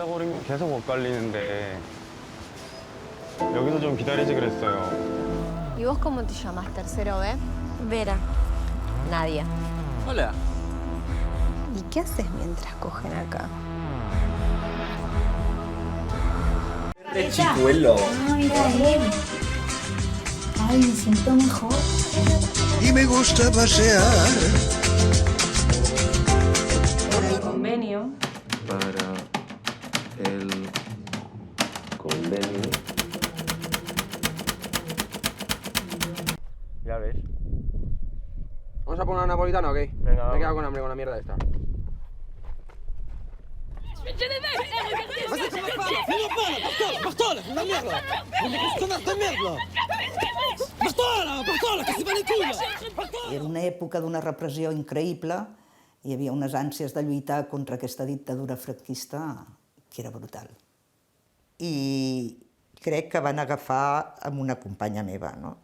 기다려버리면 계속 엇갈리는데 여기서 좀 기다리지 그랬어요. ¿Y vos cómo te llamas, tercero B? Vera. Nadia. Hola. ¿Y qué haces mientras cogen acá? De chicuelo. Ah, mira él. Ay, me siento mejor. Y me gusta pasear. El convenio. Para el convenio. Ya ves. ¿Vamos a poner una napolitana o qué? Venga, Me he quedado con hambre con la mierda esta. Era una època d'una repressió increïble, hi havia unes ànsies de lluitar contra aquesta dictadura franquista que era brutal. I crec que van agafar amb una companya meva, no?